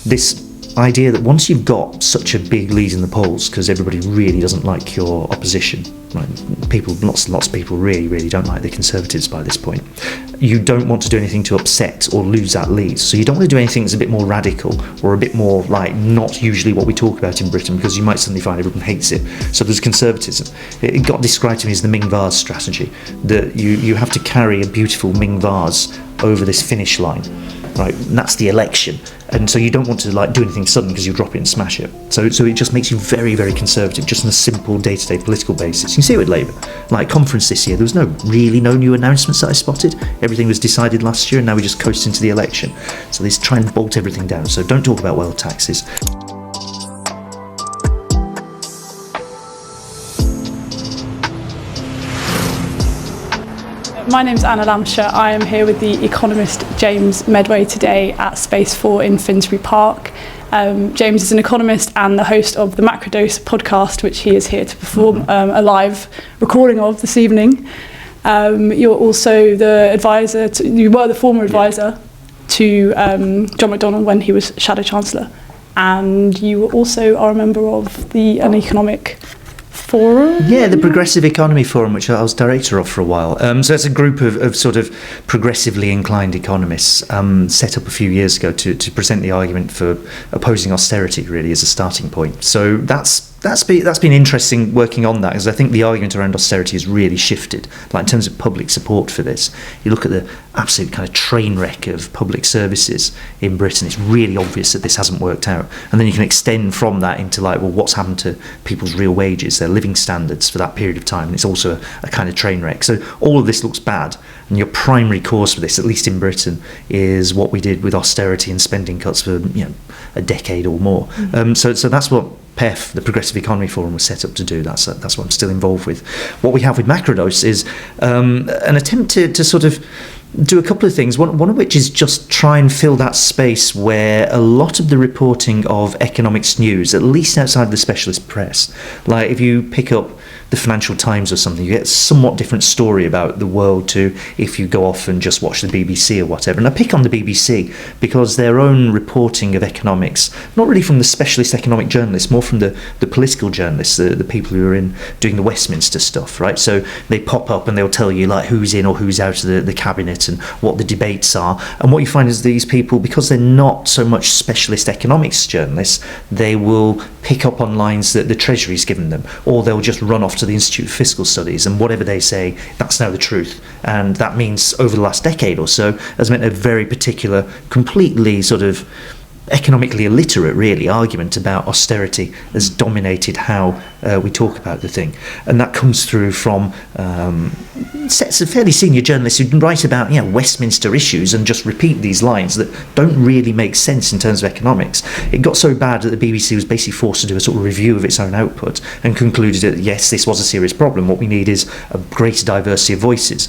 this idea that once you've got such a big lead in the polls, because everybody really doesn't like your opposition, right? Lots of people really don't like the Conservatives by this point. You don't want to do anything to upset or lose that lead. So you don't want to do anything that's a bit more radical or a bit more like not usually what we talk about in Britain, because you might suddenly find everyone hates it. So there's conservatism. It got described to me as the Ming vase strategy, that you have to carry a beautiful Ming vase over this finish line, right? And that's the election. And so you don't want to like do anything sudden because you drop it and smash it. So it just makes you very, very conservative, just on a simple day-to-day political basis. You see it with Labour. Like conference this year, there was no new announcements that I spotted. Everything was decided last year, and now we just coast into the election. So they try and bolt everything down. So don't talk about wealth taxes. My name's Anna Lamshire. I am here with the economist James Meadway today at Space 4 in Finsbury Park. James is an economist and the host of the Macrodose podcast, which he is here to perform a live recording of this evening. You're also the advisor, you were the former advisor to John McDonnell when he was Shadow Chancellor. And you also are a member of an economic forum? Yeah, the Progressive Economy Forum, which I was director of for a while. So it's a group of sort of progressively inclined economists set up a few years ago to present the argument for opposing austerity, really, as a starting point. So that's been interesting working on that, because I think the argument around austerity has really shifted. Like in terms of public support for this, you look at the absolute kind of train wreck of public services in Britain, it's really obvious that this hasn't worked out. And then you can extend from that into like, well, what's happened to people's real wages, their living standards for that period of time, and it's also a kind of train wreck. So all of this looks bad, and your primary cause for this, at least in Britain, is what we did with austerity and spending cuts for a decade or more. So that's what PEF, the Progressive Economy Forum, was set up to do. That's what I'm still involved with. What we have with Macrodose is an attempt to sort of do a couple of things, one of which is just try and fill that space where a lot of the reporting of economics news, at least outside of the specialist press, like if you pick up the Financial Times or something, you get a somewhat different story about the world to if you go off and just watch the BBC or whatever. And I pick on the BBC because their own reporting of economics, not really from the specialist economic journalists, more from the political journalists, the people who are doing the Westminster stuff, right? So they pop up and they'll tell you like who's in or who's out of the cabinet and what the debates are. And what you find is these people, because they're not so much specialist economics journalists, they will pick up on lines that the Treasury's given them, or they'll just run off to the Institute of Fiscal Studies, and whatever they say, that's now the truth. And that means over the last decade or so has meant a very particular, completely sort of economically illiterate, really, argument about austerity has dominated how we talk about the thing. And that comes through from sets of fairly senior journalists who write about Westminster issues and just repeat these lines that don't really make sense in terms of economics. It got so bad that the BBC was basically forced to do a sort of review of its own output and concluded that yes, this was a serious problem. What we need is a greater diversity of voices,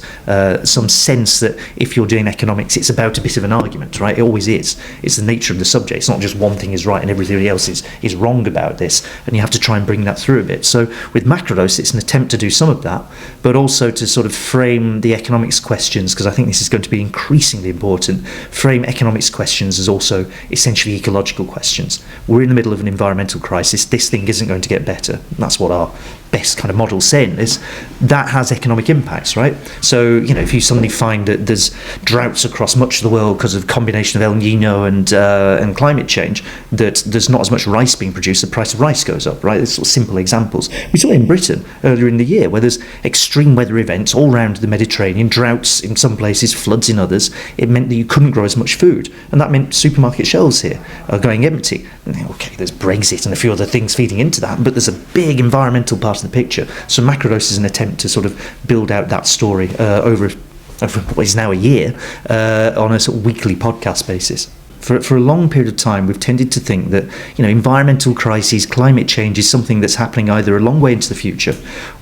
some sense that if you're doing economics, it's about a bit of an argument, right? It always is. It's the nature of the subject. It's not just one thing is right and everything else is wrong about this, and you have to try and bring that through a bit. So with Macrodose, it's an attempt to do some of that, but also to sort of frame the economics questions, because I think this is going to be increasingly important, frame economics questions as also essentially ecological questions. We're in the middle of an environmental crisis. This thing isn't going to get better. That's what our best kind of model saying is that has economic impacts, right? So if you suddenly find that there's droughts across much of the world because of a combination of El Nino and climate change, that there's not as much rice being produced, the price of rice goes up, right? It's sort of simple examples. We saw it in Britain earlier in the year where there's extreme weather events all around the Mediterranean, droughts in some places, floods in others. It meant that you couldn't grow as much food, and that meant supermarket shelves here are going empty. Okay, there's Brexit and a few other things feeding into that, but there's a big environmental part of the picture. So Macrodose is an attempt to sort of build out that story over what is now a year on a sort of weekly podcast basis. For a long period of time, we've tended to think that environmental crises, climate change is something that's happening either a long way into the future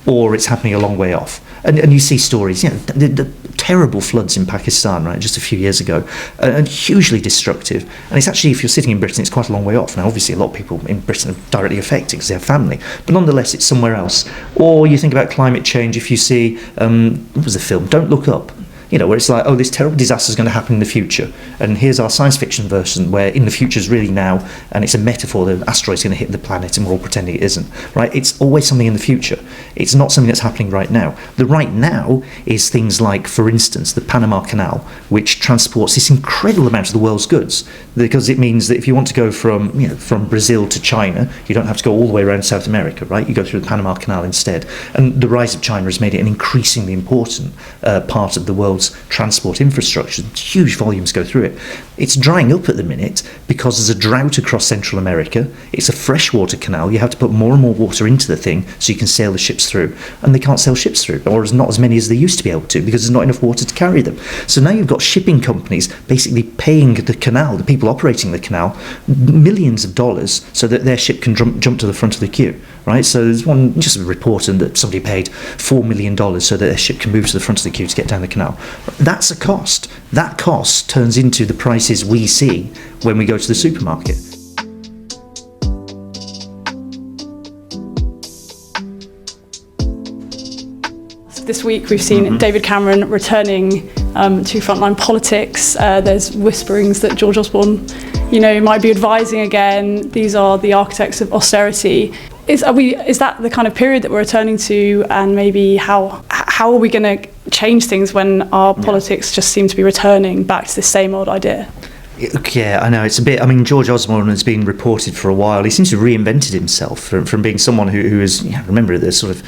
or it's happening a long way off. And you see stories, the terrible floods in Pakistan, right, just a few years ago, and hugely destructive. And it's actually, if you're sitting in Britain, it's quite a long way off. Now, obviously, a lot of people in Britain are directly affected because they have family, but nonetheless, it's somewhere else. Or you think about climate change, if you see, what was the film? Don't Look Up. where it's like, oh, this terrible disaster is going to happen in the future, and here's our science fiction version where in the future is really now, and it's a metaphor that an asteroid's going to hit the planet and we're all pretending it isn't, right? It's always something in the future. It's not something that's happening right now. The right now is things like, for instance, the Panama Canal, which transports this incredible amount of the world's goods, because it means that if you want to go from Brazil to China, you don't have to go all the way around South America, right? You go through the Panama Canal instead. And the rise of China has made it an increasingly important part of the world's transport infrastructure. Huge volumes go through it. It's drying up at the minute because there's a drought across Central America. It's a freshwater canal. You have to put more and more water into the thing so you can sail the ships through. And they can't sail ships through, or not as many as they used to be able to, because there's not enough water to carry them. So now you've got shipping companies basically paying the canal, the people operating the canal, millions of dollars so that their ship can jump to the front of the queue, right? So there's just a report that somebody paid $4 million so that their ship can move to the front of the queue to get down the canal. That's a cost. That cost turns into the prices we see when we go to the supermarket. This week we've seen David Cameron returning to frontline politics. There's whisperings that George Osborne, might be advising again. These are the architects of austerity. Is that the kind of period that we're returning to, and maybe how are we going to change things when our politics just seem to be returning back to the same old idea? Yeah, I know, it's a bit, George Osborne has been reported for a while. He seems to have reinvented himself from being someone who is, remember the sort of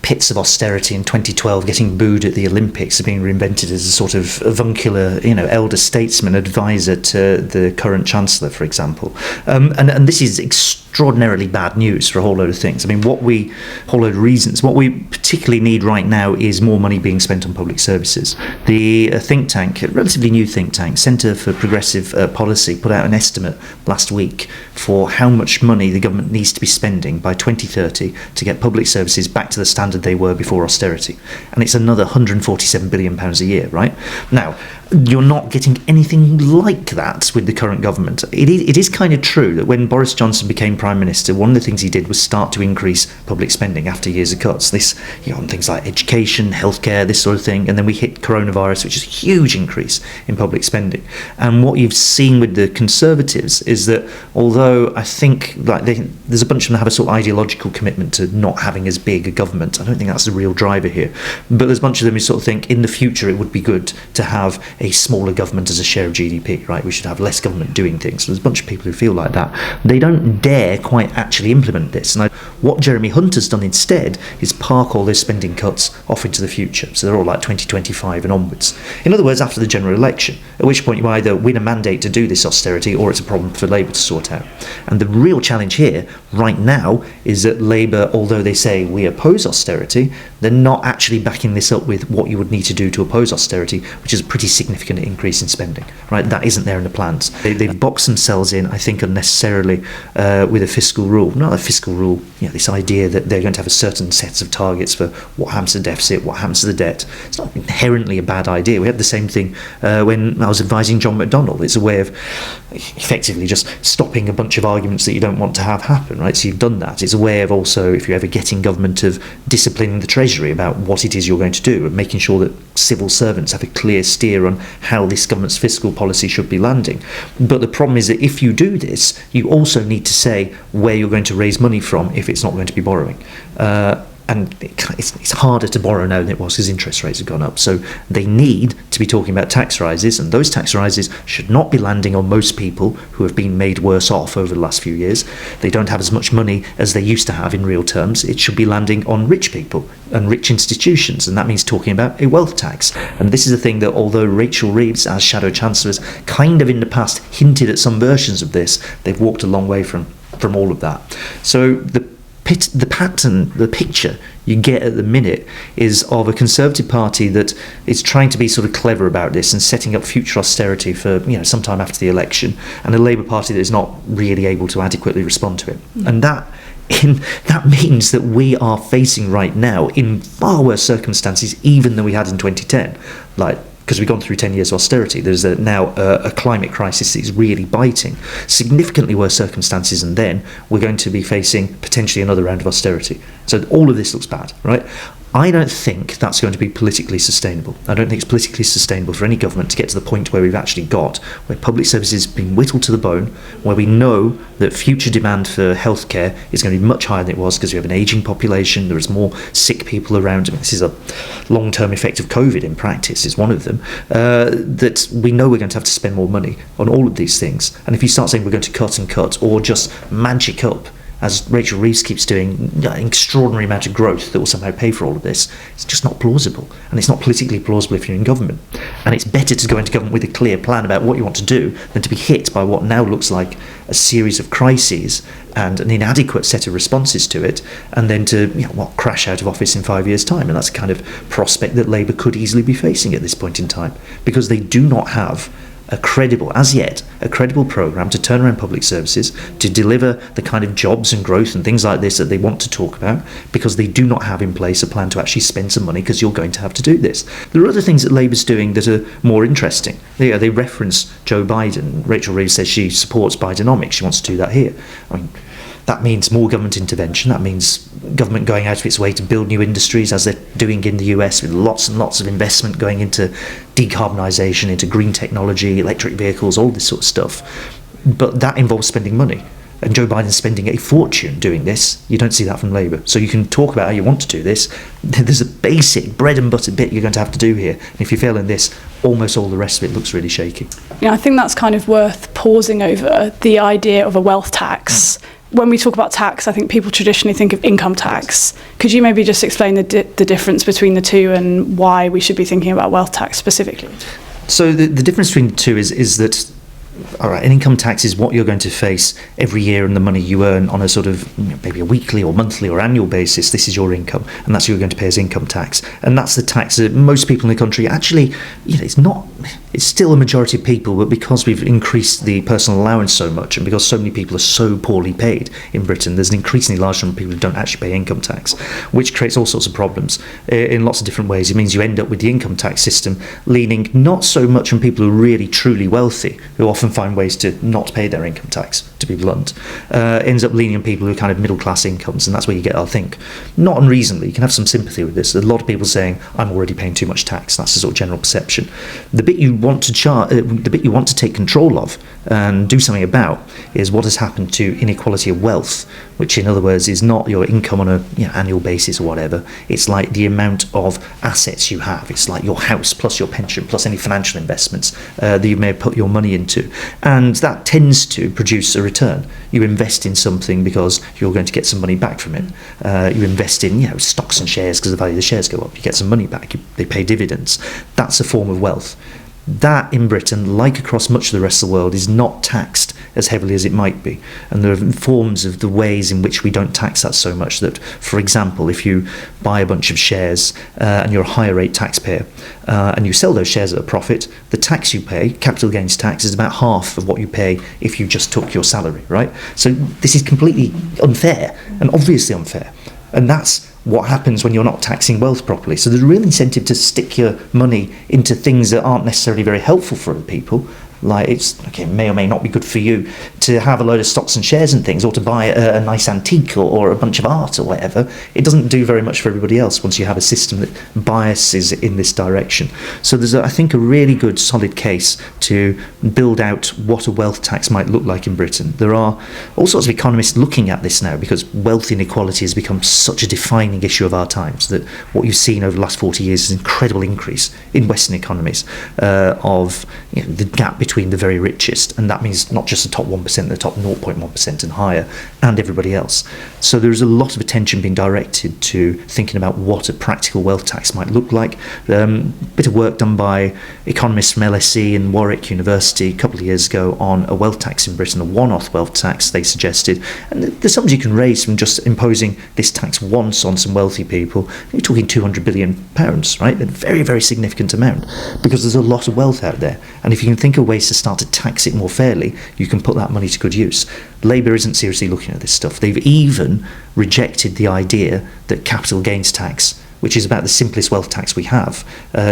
pits of austerity in 2012, getting booed at the Olympics, being reinvented as a sort of avuncular, elder statesman, advisor to the current chancellor, for example. And this is extraordinarily bad news for a whole load of things. Whole load of reasons. What we particularly need right now is more money being spent on public services. The think tank, a relatively new think tank, Centre for Progressive Policy, put out an estimate last week for how much money the government needs to be spending by 2030 to get public services back to the standard they were before austerity. And it's another £147 billion a year, right? Now, you're not getting anything like that with the current government. It is kind of true that when Boris Johnson became Prime Minister, one of the things he did was start to increase public spending after years of cuts. This, on things like education, healthcare, this sort of thing. And then we hit coronavirus, which is a huge increase in public spending. And what you've seen with the Conservatives is that although I think there's a bunch of them that have a sort of ideological commitment to not having as big a government, I don't think that's the real driver here. But there's a bunch of them who sort of think in the future it would be good to have a smaller government as a share of GDP, right? We should have less government doing things. So there's a bunch of people who feel like that. They don't dare quite actually implement this. And what Jeremy Hunt has done instead is park all those spending cuts off into the future. So they're all like 2025 and onwards. In other words, after the general election, at which point you either win a mandate to do this austerity or it's a problem for Labour to sort out. And the real challenge here right now is that Labour, although they say we oppose austerity, they're not actually backing this up with what you would need to do to oppose austerity, which is a pretty significant increase in spending, right? That isn't there in the plans. They've boxed themselves in, I think, unnecessarily with a fiscal rule. Not a fiscal rule, this idea that they're going to have a certain set of targets for what happens to the deficit, what happens to the debt. It's not inherently a bad idea. We had the same thing when I was advising John McDonnell. It's a way of effectively just stopping a bunch of arguments that you don't want to have happen, right? So you've done that. It's a way of also, if you're ever getting government, of disciplining the Treasury about what it is you're going to do and making sure that civil servants have a clear steer on how this government's fiscal policy should be landing. But the problem is that if you do this, you also need to say where you're going to raise money from if it's not going to be borrowing. And it's harder to borrow now than it was because interest rates have gone up. So they need to be talking about tax rises, and those tax rises should not be landing on most people who have been made worse off over the last few years. They don't have as much money as they used to have in real terms. It should be landing on rich people and rich institutions, and that means talking about a wealth tax. And this is a thing that, although Rachel Reeves, as Shadow Chancellor, has kind of in the past hinted at some versions of this, they've walked a long way from all of that. So the pattern, the picture you get at the minute is of a Conservative Party that is trying to be sort of clever about this and setting up future austerity for sometime after the election, and a Labour Party that is not really able to adequately respond to it. And that means that we are facing right now, in far worse circumstances even than we had in 2010, because we've gone through 10 years of austerity. There's now a climate crisis that is really biting. Significantly worse circumstances, and then we're going to be facing potentially another round of austerity. So all of this looks bad, right? I don't think that's going to be politically sustainable. I don't think it's politically sustainable for any government to get to the point where we've actually got where public services have been whittled to the bone, where we know that future demand for healthcare is going to be much higher than it was because we have an ageing population, there is more sick people around. I mean, this is a long-term effect of COVID in practice, is one of them, that we know we're going to have to spend more money on all of these things. And if you start saying we're going to cut and cut, or just magic up, as Rachel Reeves keeps doing, an extraordinary amount of growth that will somehow pay for all of this, it's just not plausible. And it's not politically plausible if you're in government. And it's better to go into government with a clear plan about what you want to do than to be hit by what now looks like a series of crises and an inadequate set of responses to it, and then to crash out of office in 5 years' time. And that's a kind of prospect that Labour could easily be facing at this point in time, because they do not have a credible programme to turn around public services, to deliver the kind of jobs and growth and things like this that they want to talk about, because they do not have in place a plan to actually spend some money, because you're going to have to do this. There are other things that Labour's doing that are more interesting. They reference Joe Biden. Rachel Reeves says she supports Bidenomics. She wants to do that here. I mean, that means more government intervention. That means government going out of its way to build new industries, as they're doing in the US, with lots and lots of investment going into decarbonisation, into green technology, electric vehicles, all this sort of stuff. But that involves spending money. And Joe Biden's spending a fortune doing this. You don't see that from Labour. So you can talk about how you want to do this. There's a basic bread and butter bit you're going to have to do here. And if you fail in this, almost all the rest of it looks really shaky. I think that's kind of worth pausing over, the idea of a wealth tax. When we talk about tax, I think people traditionally think of income tax. Could you maybe just explain the difference between the two and why we should be thinking about wealth tax specifically? So the difference between the two is that, all right, an income tax is what you're going to face every year, and the money you earn on a sort of maybe a weekly or monthly or annual basis. This is your income, and that's what you're going to pay as income tax. And that's the tax that most people in the country actually, it's still a majority of people, but because we've increased the personal allowance so much, and because so many people are so poorly paid in Britain, there's an increasingly large number of people who don't actually pay income tax, which creates all sorts of problems in lots of different ways. It means you end up with the income tax system leaning not so much on people who are really truly wealthy, who often find ways to not pay their income tax, to be blunt. Ends up leaning on people who are kind of middle class incomes, and that's where you get, I think, not unreasonably, you can have some sympathy with this. There's a lot of people saying, I'm already paying too much tax. That's the sort of general perception. The bit you want to take control of and do something about is what has happened to inequality of wealth, which in other words is not your income on a annual basis or whatever. It's like the amount of assets you have. It's like your house plus your pension plus any financial investments that you may have put your money into, and that tends to produce a return. You invest in something because you're going to get some money back from it. You invest in stocks and shares because the value of the shares go up. You get some money back. They pay dividends. That's a form of wealth. That in Britain, like across much of the rest of the world, is not taxed as heavily as it might be. And there are forms of the ways in which we don't tax that so much that, for example, if you buy a bunch of shares and you're a higher rate taxpayer and you sell those shares at a profit, the tax you pay, capital gains tax, is about half of what you pay if you just took your salary, right? So this is completely unfair and obviously unfair. And that's what happens when you're not taxing wealth properly. So there's a real incentive to stick your money into things that aren't necessarily very helpful for other people. Like it may or may not be good for you to have a load of stocks and shares and things, or to buy a nice antique or a bunch of art or whatever. It doesn't do very much for everybody else once you have a system that biases in this direction. So there's, I think, a really good solid case to build out what a wealth tax might look like in Britain. There are all sorts of economists looking at this now, because wealth inequality has become such a defining issue of our times that what you've seen over the last 40 years is an incredible increase in Western economies of the gap between the very richest, and that means not just the top 1%, the top 0.1% and higher, and everybody else. So there is a lot of attention being directed to thinking about what a practical wealth tax might look like. Bit of work done by economists from LSE and Warwick University a couple of years ago on a wealth tax in Britain, a one-off wealth tax they suggested. And the sums you can raise from just imposing this tax once on some wealthy people, you're talking £200 billion, right? A very, very significant amount, because there's a lot of wealth out there. And if you can think of ways to start to tax it more fairly, you can put that money to good use. Labour isn't seriously looking at this stuff. They've even rejected the idea that capital gains tax which is about the simplest wealth tax we have,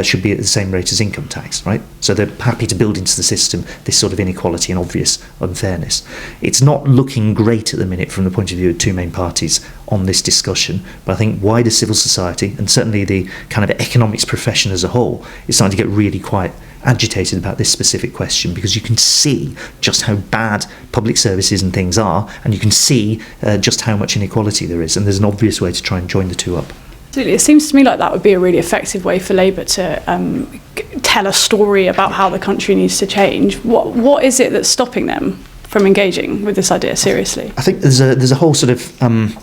should be at the same rate as income tax, right? So they're happy to build into the system this sort of inequality and obvious unfairness. It's not looking great at the minute from the point of view of two main parties on this discussion, but I think wider civil society, and certainly the kind of economics profession as a whole, is starting to get really quite agitated about this specific question, because you can see just how bad public services and things are, and you can see just how much inequality there is, and there's an obvious way to try and join the two up. Absolutely. It seems to me like that would be a really effective way for Labour to tell a story about how the country needs to change. What is it that's stopping them from engaging with this idea seriously? I think there's a whole sort of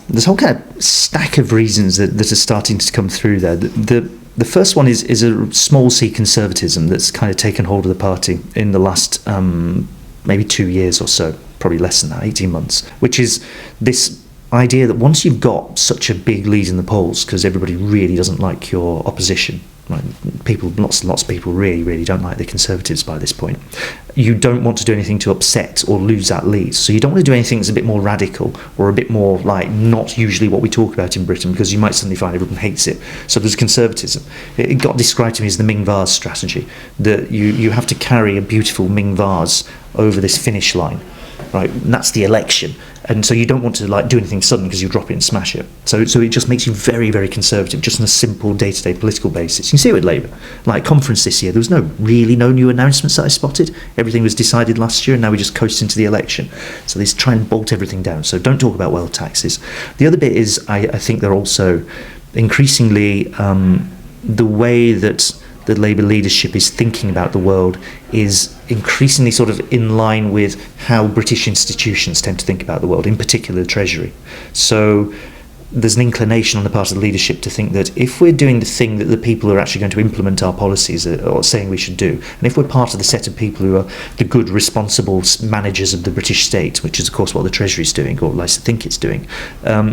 there's a whole kind of stack of reasons that are starting to come through there. The first one is a small c conservatism that's kind of taken hold of the party in the last maybe 2 years or so, probably less than that, 18 months, which is this idea that once you've got such a big lead in the polls, because everybody really doesn't like your opposition, right? Lots and lots of people really don't like the Conservatives by this point, you don't want to do anything to upset or lose that lead. So you don't want to do anything that's a bit more radical or a bit more like not usually what we talk about in Britain, because you might suddenly find everyone hates it. So there's conservatism. It got described to me as the Ming vase strategy, that you have to carry a beautiful Ming vase over this finish line, right? And that's the election. And so you don't want to like do anything sudden because you drop it and smash it. So it just makes you very conservative, just on a simple day-to-day political basis. You can see it with Labour. Like conference this year, there was no new announcements that I spotted. Everything was decided last year, and now we just coast into the election. So they try and bolt everything down. So don't talk about wealth taxes. The other bit is I think they're also increasingly the way that the Labour leadership is thinking about the world is increasingly sort of in line with how British institutions tend to think about the world, in particular the Treasury. So there's an inclination on the part of the leadership to think that if we're doing the thing that the people who are actually going to implement our policies are saying we should do, and if we're part of the set of people who are the good, responsible managers of the British state, which is of course what the Treasury is doing, or likes to think it's doing,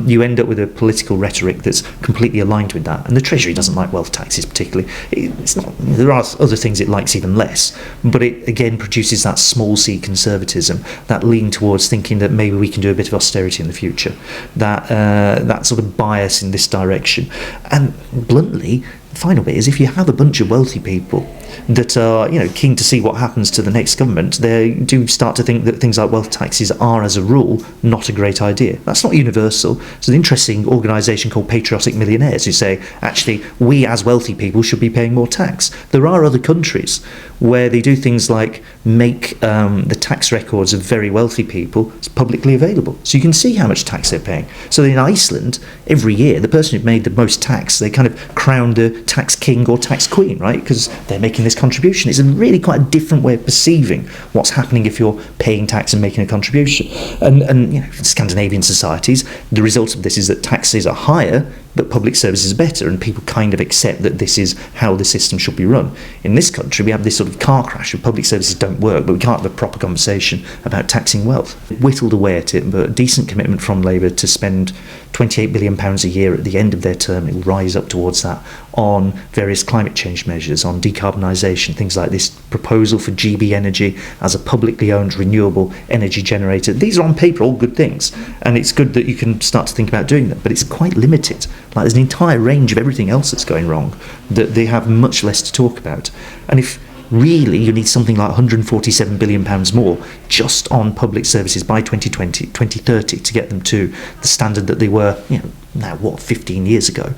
you end up with a political rhetoric that's completely aligned with that. And the Treasury doesn't like wealth taxes particularly. It's not. There are other things it likes even less, but it again produces that small c conservatism, that lean towards thinking that maybe we can do a bit of austerity in the future, that sort of bias in this direction. And bluntly, the final bit is if you have a bunch of wealthy people that are keen to see what happens to the next government, they do start to think that things like wealth taxes are, as a rule, not a great idea. That's not universal. There's an interesting organisation called Patriotic Millionaires who say, actually, we as wealthy people should be paying more tax. There are other countries where they do things like make the tax records of very wealthy people publicly available, so you can see how much tax they're paying. So in Iceland, every year, the person who made the most tax, they kind of crown the tax king or tax queen, right? Because they're making this contribution. It's a really quite a different way of perceiving what's happening if you're paying tax and making a contribution. And in Scandinavian societies, the result of this is that taxes are higher, but public services are better, and people kind of accept that this is how the system should be run. In this country, we have this sort of car crash of public services don't work, but we can't have a proper conversation about taxing wealth. Whittled away at it, but a decent commitment from Labour to spend £28 billion a year at the end of their term. It will rise up towards that on various climate change measures, on decarbonisation, things like this proposal for GB Energy as a publicly owned renewable energy generator. These are on paper all good things, and it's good that you can start to think about doing them, but it's quite limited. Like there's an entire range of everything else that's going wrong that they have much less to talk about. And if really you need something like £147 billion more just on public services by 2030 to get them to the standard that they were, 15 years ago.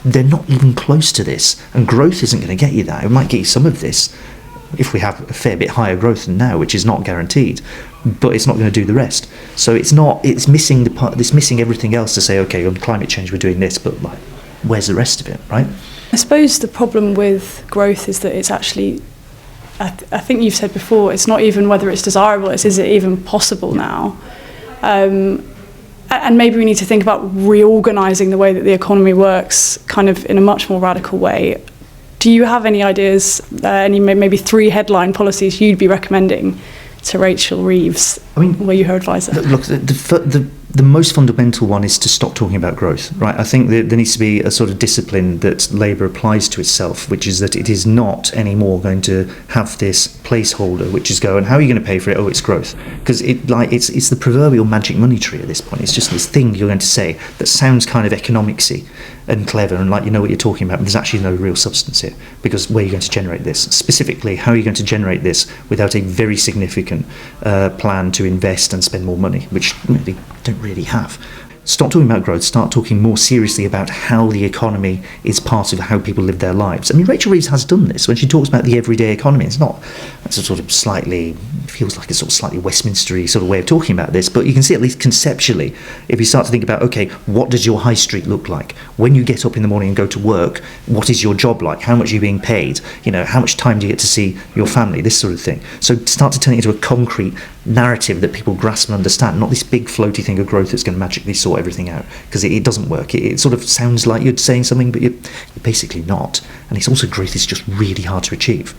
They're not even close to this, and growth isn't going to get you that. It might get you some of this if we have a fair bit higher growth than now, which is not guaranteed, but it's not going to do the rest. So it's missing the part. It's missing everything else to say, okay, on climate change we're doing this, but like, where's the rest of it, right? I suppose the problem with growth is that it's actually, I think you've said before, it's not even whether it's desirable, it's is it even possible now? And maybe we need to think about reorganising the way that the economy works kind of in a much more radical way. Do you have any ideas, maybe 3 headline policies you'd be recommending to Rachel Reeves? Were you her advisor? Look, the The most fundamental one is to stop talking about growth, right? I think that there needs to be a sort of discipline that Labour applies to itself, which is that it is not anymore going to have this placeholder, which is going, how are you going to pay for it? Oh, it's growth. Because it's the proverbial magic money tree at this point. It's just this thing you're going to say that sounds kind of economicsy and clever and like you know what you're talking about, but there's actually no real substance here. Because where are you going to generate this? Specifically, how are you going to generate this without a very significant plan to invest and spend more money, which they don't really have. Stop talking about growth, start talking more seriously about how the economy is part of how people live their lives. I mean, Rachel Reeves has done this when she talks about the everyday economy. It's a sort of slightly, feels like a sort of slightly Westminstery sort of way of talking about this, but you can see at least conceptually, if you start to think about, okay, what does your high street look like? When you get up in the morning and go to work, what is your job like? How much are you being paid? You know, how much time do you get to see your family? This sort of thing. So start to turn it into a concrete narrative that people grasp and understand, not this big floaty thing of growth that's going to magically sort everything out, because it doesn't work. It sort of sounds like you're saying something, but you're basically not. And it's also growth is just really hard to achieve.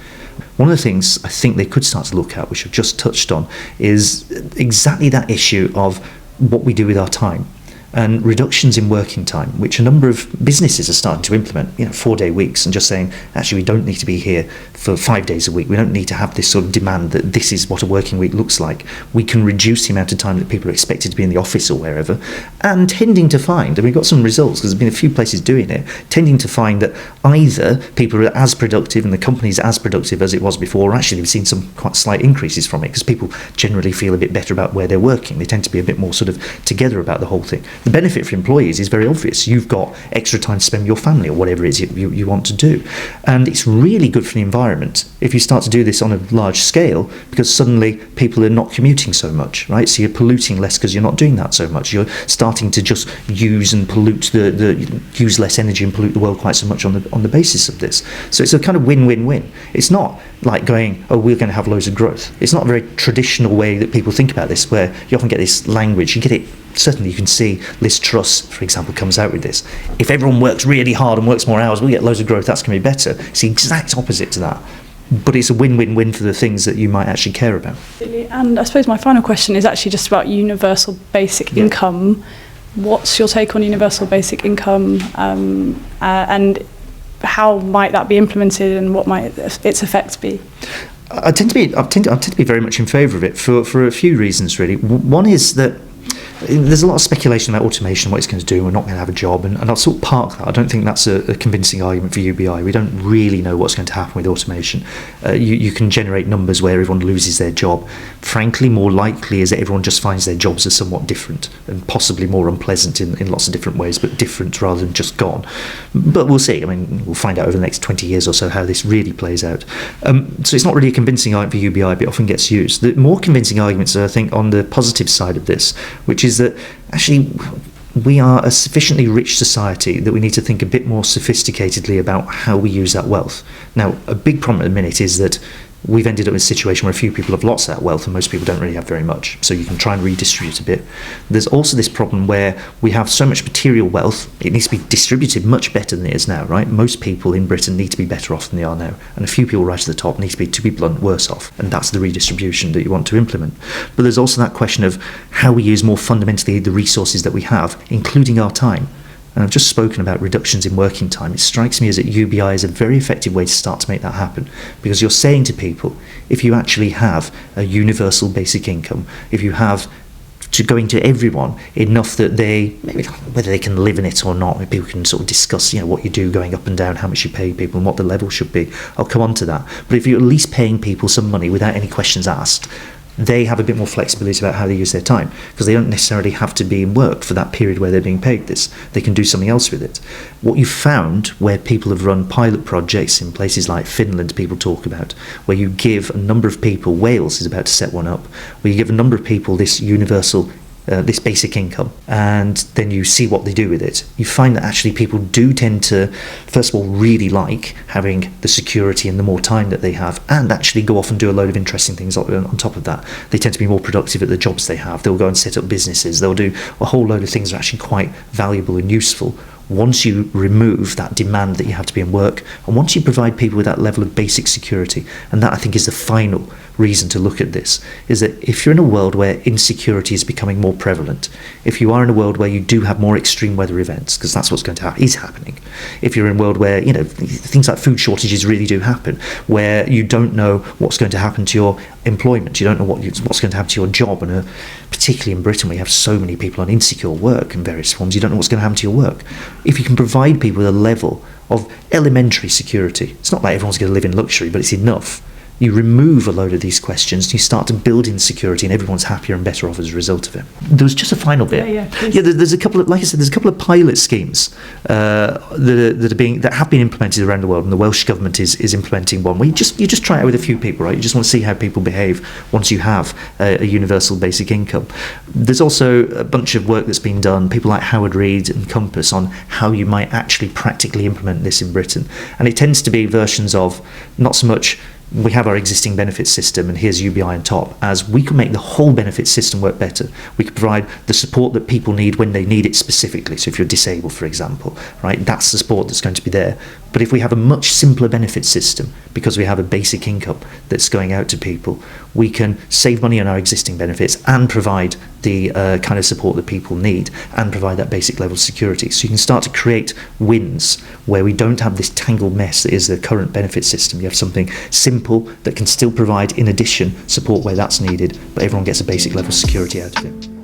One of the things I think they could start to look at, which I've just touched on, is exactly that issue of what we do with our time. And reductions in working time, which a number of businesses are starting to implement, 4-day weeks, and just saying, actually, we don't need to be here for 5 days a week. We don't need to have this sort of demand that this is what a working week looks like. We can reduce the amount of time that people are expected to be in the office or wherever, and tending to find, and we've got some results, because there's been a few places doing it, tending to find that either people are as productive and the company's as productive as it was before, or actually we've seen some quite slight increases from it, because people generally feel a bit better about where they're working. They tend to be a bit more sort of together about the whole thing. The benefit for employees is very obvious. You've got extra time to spend with your family or whatever it is you want to do. And it's really good for the environment if you start to do this on a large scale, because suddenly people are not commuting so much, right? So you're polluting less because you're not doing that so much. You're starting to just use and pollute use less energy and pollute the world quite so much on the basis of this. So it's a kind of win-win-win. It's not like going, oh, we're going to have loads of growth. It's not a very traditional way that people think about this, where you often get this language. You get it. Certainly you can see Liz Truss, for example, comes out with this. If everyone works really hard and works more hours, we'll get loads of growth, that's going to be better. It's the exact opposite to that. But it's a win-win-win for the things that you might actually care about. And I suppose my final question is actually just about universal basic income. What's your take on universal basic income, and how might that be implemented, and what might its effects be? I tend to be very much in favour of it for a few reasons, really. One is that there's a lot of speculation about automation, what it's going to do. We're not going to have a job, and I'll sort of park that. I don't think that's a convincing argument for UBI. We don't really know what's going to happen with automation. You can generate numbers where everyone loses their job. Frankly, more likely is that everyone just finds their jobs are somewhat different and possibly more unpleasant in lots of different ways, but different rather than just gone. But we'll see. I mean, we'll find out over the next 20 years or so how this really plays out. So it's not really a convincing argument for UBI, but it often gets used. The more convincing arguments are, I think, on the positive side of this, which is that actually we are a sufficiently rich society that we need to think a bit more sophisticatedly about how we use that wealth. Now, a big problem at the minute is that we've ended up in a situation where a few people have lots of that wealth and most people don't really have very much. So you can try and redistribute a bit. There's also this problem where we have so much material wealth, it needs to be distributed much better than it is now, right? Most people in Britain need to be better off than they are now. And a few people right at the top need to be blunt, worse off. And that's the redistribution that you want to implement. But there's also that question of how we use more fundamentally the resources that we have, including our time. And I've just spoken about reductions in working time. It strikes me as that UBI is a very effective way to start to make that happen, because you're saying to people, if you actually have a universal basic income, if you have to going to everyone enough that they, maybe whether they can live in it or not, people can sort of discuss, what you do going up and down, how much you pay people and what the level should be. I'll come on to that. But if you're at least paying people some money without any questions asked, they have a bit more flexibility about how they use their time, because they don't necessarily have to be in work for that period where they're being paid this. They can do something else with it. What you've found where people have run pilot projects in places like Finland, people talk about, where you give a number of people, Wales is about to set one up, where you give a number of people this universal this basic income, and then you see what they do with it. You find that actually people do tend to, first of all, really like having the security and the more time that they have, and actually go off and do a load of interesting things on top of that. They tend to be more productive at the jobs they have. They'll go and set up businesses. They'll do a whole load of things that are actually quite valuable and useful once you remove that demand that you have to be in work, and once you provide people with that level of basic security. And that, I think, is the final reason to look at this, is that if you're in a world where insecurity is becoming more prevalent, if you are in a world where you do have more extreme weather events, because that's what's going to happen, is happening, if you're in a world where, you know, things like food shortages really do happen, where you don't know what's going to happen to your employment, you don't know what's going to happen to your job, and particularly in Britain, we have so many people on insecure work in various forms, you don't know what's going to happen to your work. If you can provide people with a level of elementary security, it's not like everyone's going to live in luxury, but it's enough. You remove a load of these questions, you start to build in security, and everyone's happier and better off as a result of it. There was just a final bit. There's a couple of, like I said, there's a couple of pilot schemes that have been implemented around the world, and the Welsh government is implementing one where you just try it out with a few people, right? You just want to see how people behave once you have a universal basic income. There's also a bunch of work that's been done, people like Howard Reid and Compass, on how you might actually practically implement this in Britain, and it tends to be versions of not so much we have our existing benefit system and here's UBI on top, as we can make the whole benefit system work better. We can provide the support that people need when they need it specifically. So if you're disabled, for example, right, that's the support that's going to be there. But if we have a much simpler benefit system, because we have a basic income that's going out to people, we can save money on our existing benefits and provide the kind of support that people need and provide that basic level of security. So you can start to create wins where we don't have this tangled mess that is the current benefit system. You have something simple that can still provide, in addition, support where that's needed, but everyone gets a basic level of security out of it.